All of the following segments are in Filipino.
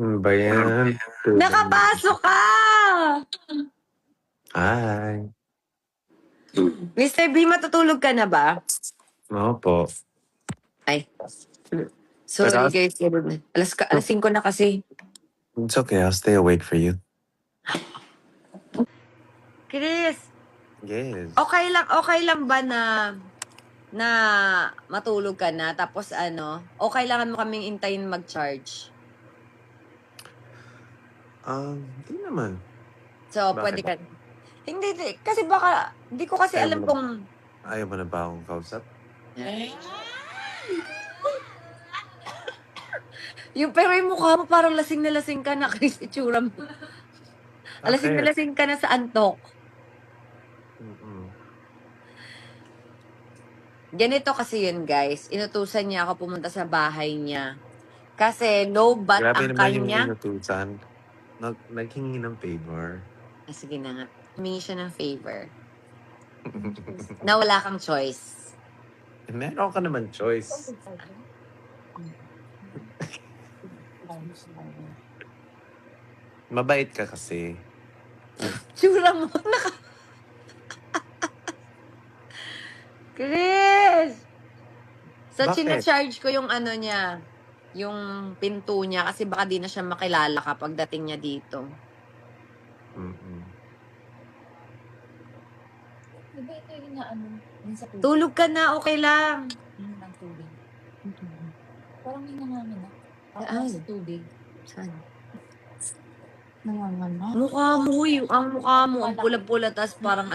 Ba yan? Nakapasok ka! Hi. Mr. B, matutulog ka na ba? Opo. Ay. Sorry Alas- guys. Alas 5 na kasi. It's okay. I'll stay awake for you. Chris, Yes. okay lang ba na matulog ka na tapos o kailangan mo kaming intayin mag-charge? Hindi naman. So, Bakit? pwede ka. Hindi, kasi baka, hindi ko kasi alam kung... Ayaw mo na ba akong kausap? Pero yung mukha mo parang lasing na lasing ka na, Chris, itsura mo. Lasing na Bakit? lasing ka na sa antok. Ganito kasi yun, guys. Inutusan niya ako pumunta sa bahay niya. Kasi low bat Grabe ang naman yung kanya. inutusan. Naghingi ng favor. Sige na nga. Humingi siya ng favor. Na wala kang choice. Meron ka naman choice. Mabait ka kasi. Tsura mo. Chris! So, Bakit? charge ko yung niya, yung pinto niya kasi baka di na siya makilala kapag dating niya dito. Diba ito yung yung sa tubig? Tulog ka na, okay lang. Yung ng tubig. Parang may nanganganak. Saan? Sa tubig. Saan? Nanganganak? Ang mukha mo, ang pula-pula, tas parang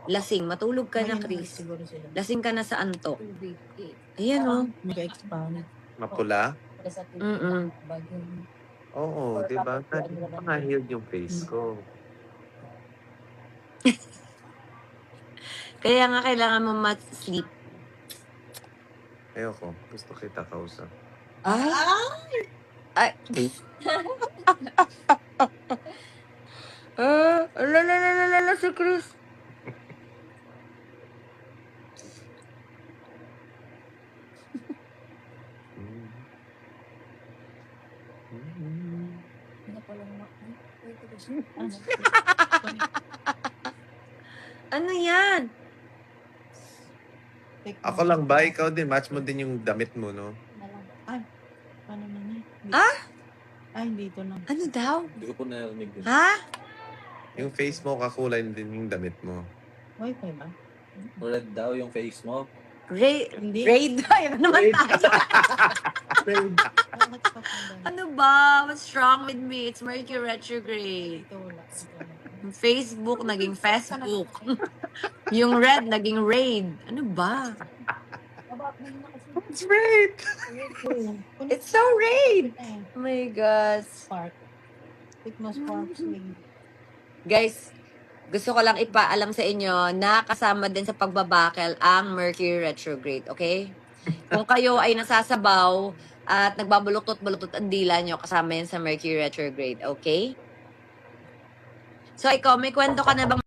lasing. Matulog ka na, Chris. Siguro sila. Lasing ka na sa antok. Tubig. Ayan, oh. Nag-expand. Mapula? Sa tubig. Bagong. Oo, di ba? Nakahiled yung face ko. Kaya nga kailangan mo sleep. Ayoko. Gusto kita kausap. Ay! Alala si Chris. Ano yan? Ako lang ba? Ikaw din. Match mo din yung damit mo, no? Ay, paano na niya? Ay, dito na. Ano daw? Hindi ko po narinig din. Ha? Yung face mo, kakulay din yung damit mo. Wi-Fi ba? Red daw yung face mo. Hindi. Raid. Ayun naman tayo. Bakit pa kung Ano ba? What's wrong with me? It's Mercury retrograde. ito wala? Yung Facebook, naging Facebook. Yung red, naging raid. Ano ba? It's great! It's so raid! Oh my God. Spark. It must spark. Guys, gusto ko lang ipaalam sa inyo na kasama din sa pagbabakel ang Mercury retrograde, okay? Kung kayo ay nasasabaw at nagbabuluktot-buluktot ang dila nyo, kasama yan sa Mercury retrograde, okay? So ikaw, may kwento ka na bang